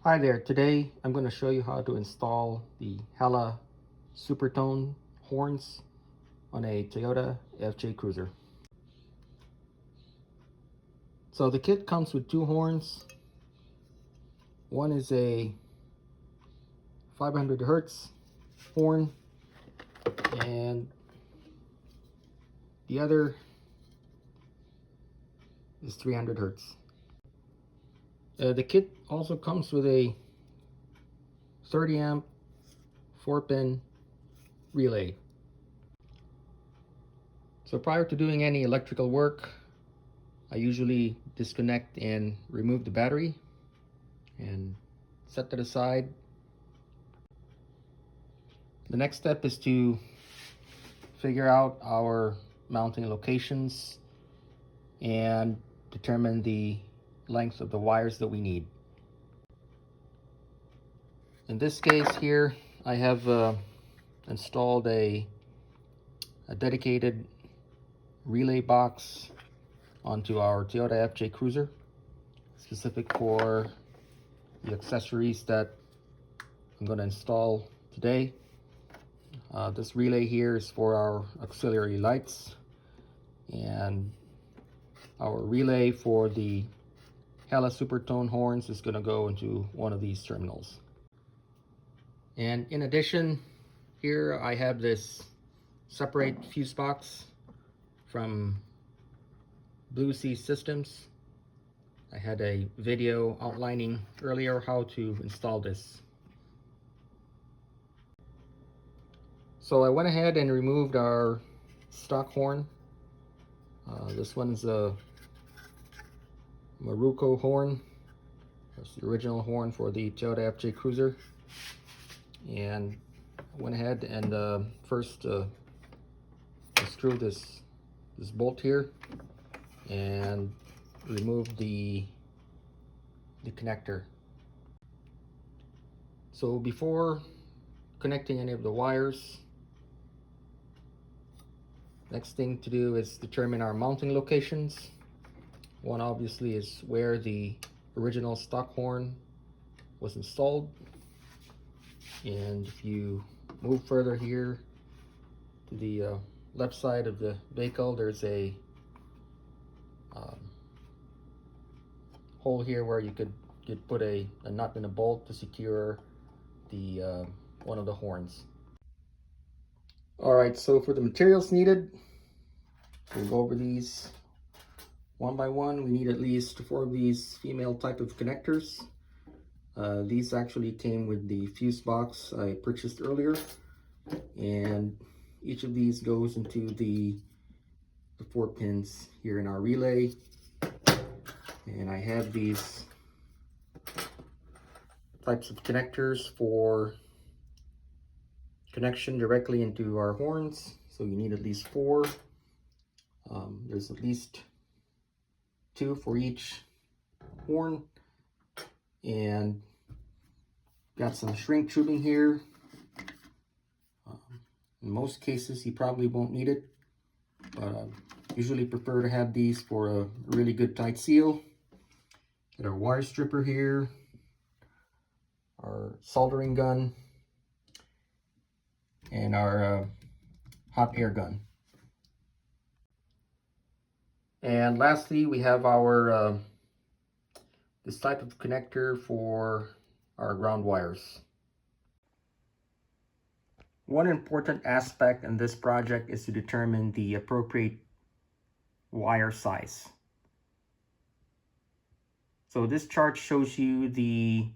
Hi there, today I'm going to show you how to install the Hella Supertone horns on a Toyota FJ Cruiser. So the kit comes with two horns. One is a 500 Hertz horn and the other is 300 Hertz. The kit also comes with a 30 amp 4-pin relay. So prior to doing any electrical work, I usually disconnect and remove the battery and set that aside. The next step is to figure out our mounting locations and determine the length of the wires that we need. In this case here, I have installed a dedicated relay box onto our Toyota FJ Cruiser, specific for the accessories that I'm going to install today. This relay here is for our auxiliary lights, and our relay for the Hella Supertone horns is going to go into one of these terminals. And in addition, here I have this separate fuse box from Blue Sea Systems. I had a video outlining earlier how to install this. So I went ahead and removed our stock horn. This one's a Maruko horn. That's the original horn for the Toyota FJ Cruiser. And I went ahead and first unscrew this bolt here and remove the connector. So before connecting any of the wires, next thing to do is determine our mounting locations. One obviously is where the original stock horn was installed. And if you move further here to the left side of the vehicle, there's a hole here where you could put a nut and a bolt to secure the one of the horns. Alright, so for the materials needed, we'll go over these one by one. We need at least 4 of these female type of connectors. These actually came with the fuse box I purchased earlier, and each of these goes into the 4 pins here in our relay. And I have these types of connectors for connection directly into our horns, so you need at least 4. There's at least 2 for each horn, and got some shrink tubing here. In most cases you probably won't need it, but I usually prefer to have these for a really good tight seal. Got our wire stripper here, our soldering gun, and our hot air gun. And lastly, we have our this type of connector for our ground wires. One important aspect in this project is to determine the appropriate wire size. So this chart shows you the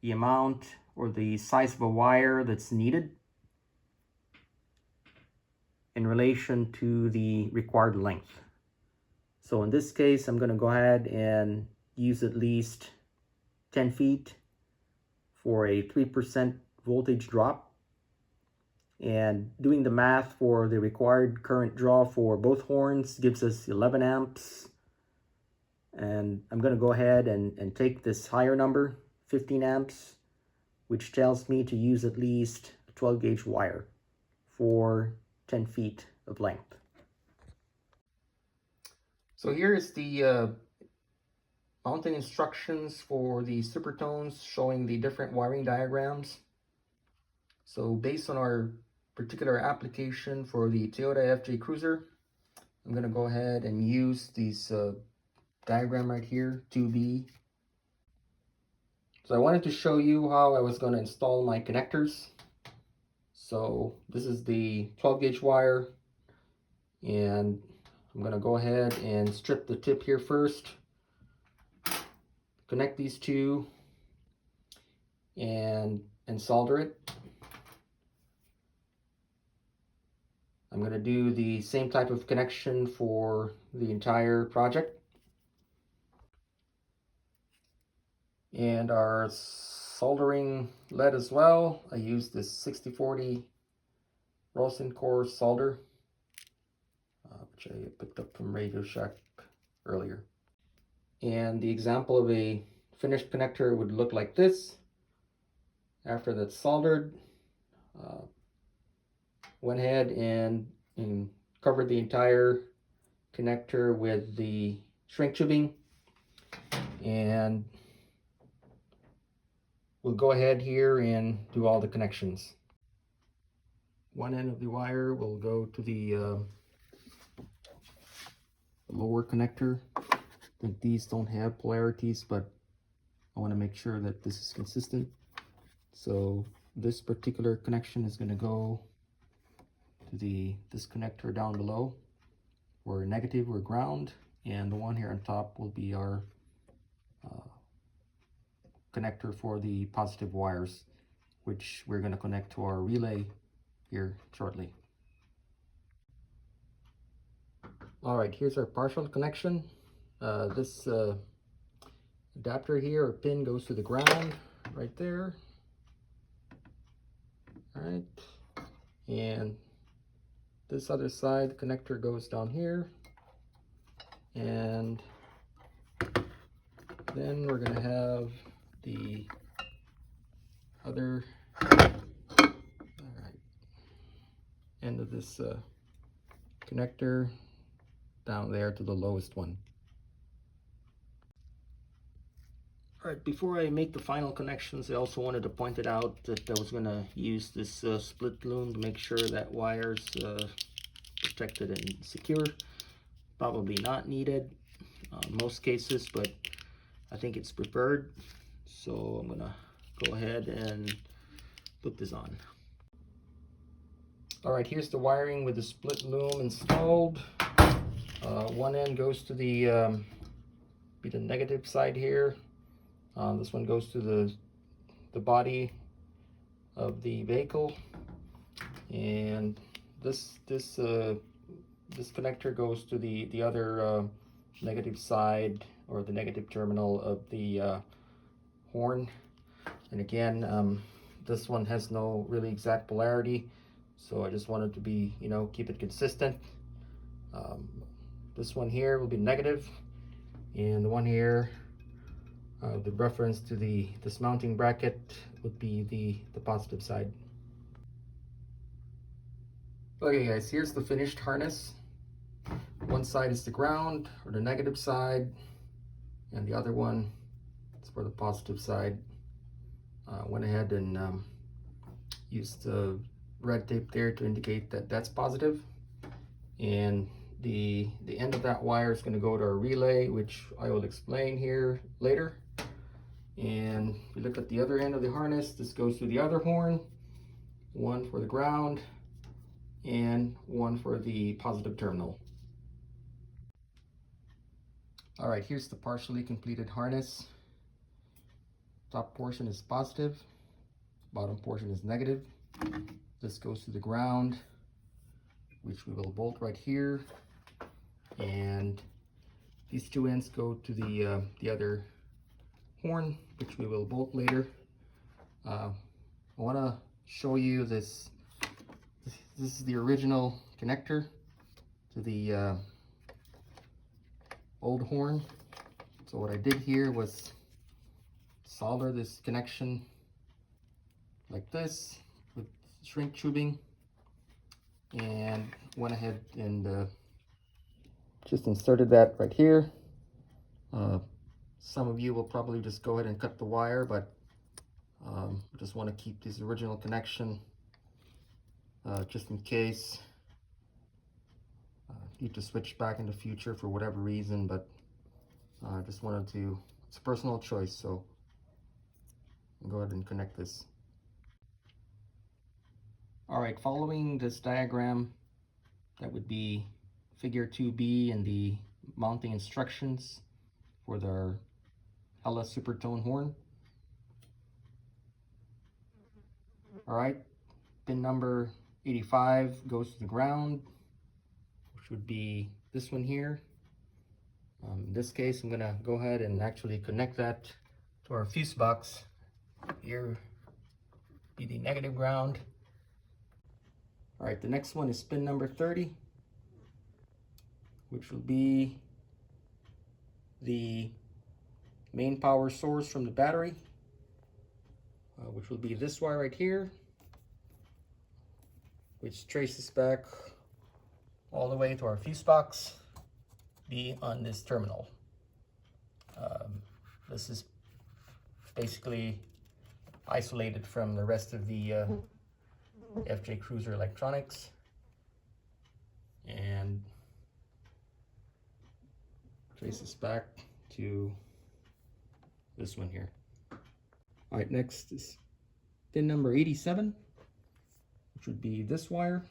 amount or the size of a wire that's needed in relation to the required length. So in this case, I'm going to go ahead and use at least 10 feet for a 3% voltage drop. And doing the math for the required current draw for both horns gives us 11 amps. And I'm going to go ahead and take this higher number, 15 amps, which tells me to use at least a 12 gauge wire for 10 feet of length. So here is the mounting instructions for the supertones showing the different wiring diagrams. So based on our particular application for the Toyota FJ Cruiser, I'm going to go ahead and use this diagram right here, 2B. So I wanted to show you how I was going to install my connectors. So this is the 12 gauge wire, and I'm going to go ahead and strip the tip here first, connect these two, and solder it. I'm going to do the same type of connection for the entire project. And our soldering lead as well, I used this 6040 Rosin core solder, which I picked up from Radio Shack earlier. And the example of a finished connector would look like this. After that's soldered, went ahead and covered the entire connector with the shrink tubing, and we'll go ahead here and do all the connections. One end of the wire will go to the lower connector. I think these don't have polarities, but I want to make sure that this is consistent. So this particular connection is going to go to this connector down below, where negative or ground, and the one here on top will be our connector for the positive wires, which we're going to connect to our relay here shortly. All right, here's our partial connection. This adapter here, or pin, goes to the ground right there. All right, and this other side connector goes down here, and then we're going to have the other end of this connector down there to the lowest one. All right, before I make the final connections, I also wanted to point it out that I was going to use this split loom to make sure that wire's protected and secure. Probably not needed in most cases, but I think it's preferred. So I'm gonna go ahead and put this on. All right, here's the wiring with the split loom installed. One end goes to the negative side here. This one goes to the body of the vehicle, and this connector goes to the other negative side, or the negative terminal of the horn. And again, this one has no really exact polarity, so I just wanted to be, keep it consistent. This one here will be negative, and the one here, the reference to this mounting bracket, would be the positive side. Okay guys, here's the finished harness. One side is the ground, or the negative side, and the other one is for the positive side. Went ahead and used the red tape there to indicate that that's positive, and the end of that wire is going to go to our relay, which I will explain here later. And if you look at the other end of the harness, this goes to the other horn, one for the ground and one for the positive terminal. All right, here's the partially completed harness. Top portion is positive, bottom portion is negative. This goes to the ground, which we will bolt right here, and these two ends go to the other horn, which we will bolt later. I want to show you this. This is the original connector to the old horn. So what I did here was solder this connection like this with shrink tubing, and went ahead and just inserted that right here. Some of you will probably just go ahead and cut the wire, but just want to keep this original connection just in case need to switch back in the future for whatever reason. But I just wanted to, it's a personal choice, so I'll go ahead and connect this. All right, following this diagram, that would be figure 2B and the mounting instructions for the Hella Supertone horn. All right, pin number 85 goes to the ground, which would be this one here. In this case, I'm gonna go ahead and actually connect that to our fuse box. Here be the negative ground. All right, the next one is pin number 30, which will be the main power source from the battery, which will be this wire right here, which traces back all the way to our fuse box, be on this terminal. This is basically isolated from the rest of the FJ Cruiser electronics, and traces back to this one here. All right, next is pin number 87, which would be this wire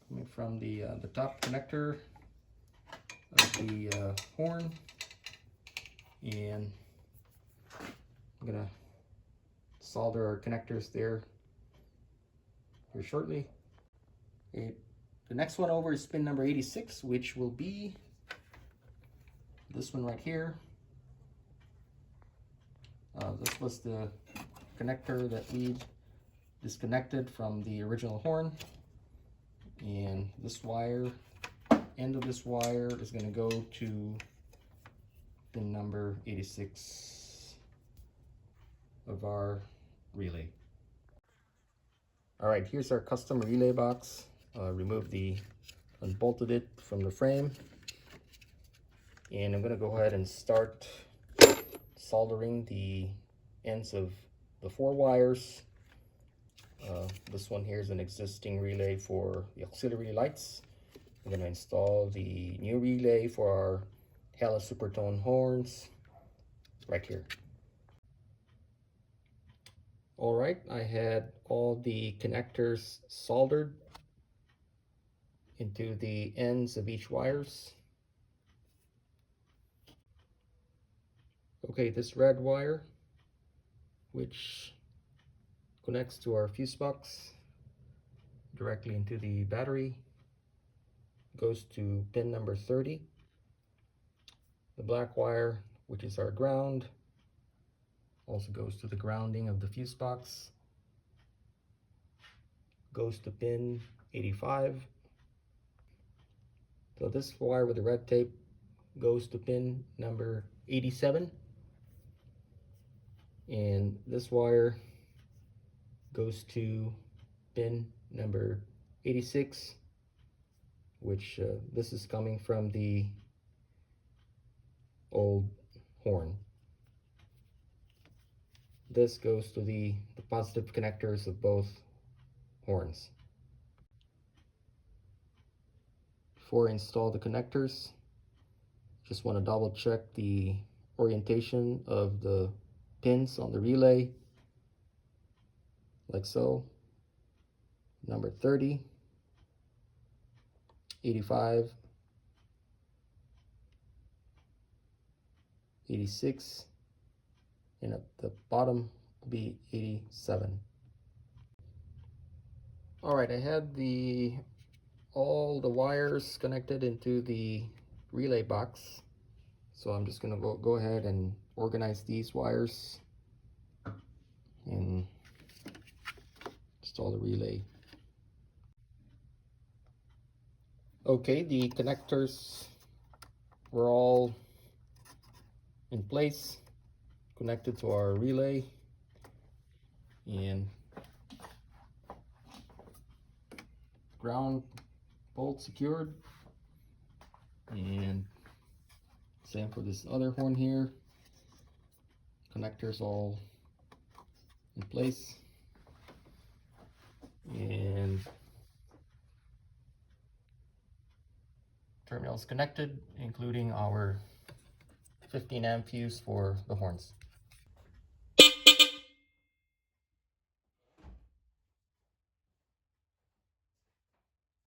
coming from the top connector of the horn, and I'm gonna solder our connectors there here shortly. Okay. The next one over is pin number 86, which will be this one right here. This was the connector that we disconnected from the original horn, and this wire, end of this wire, is going to go to pin number 86 of our relay. All right, here's our custom relay box. Unbolted it from the frame, and I'm going to go ahead and start soldering the ends of the 4 wires. This one here is an existing relay for the auxiliary lights. I'm going to install the new relay for our Hella Supertone horns right here. All right, I had all the connectors soldered into the ends of each wires. Okay, this red wire, which connects to our fuse box directly into the battery, goes to pin number 30. The black wire, which is our ground, also goes to the grounding of the fuse box, goes to pin 85. So this wire with the red tape goes to pin number 87, and this wire goes to pin number 86, which this is coming from the old horn. This goes to the positive connectors of both horns. Before I install the connectors, just want to double check the orientation of the pins on the relay, like so. Number 30, 85, 86, and at the bottom will be 87. All right, I had all the wires connected into the relay box, so I'm just gonna go ahead and organize these wires and install the relay. Okay, the connectors were all in place, connected to our relay, and ground bolt secured, and Same for this other horn here. Connectors all in place. And terminals connected, including our 15 amp fuse for the horns.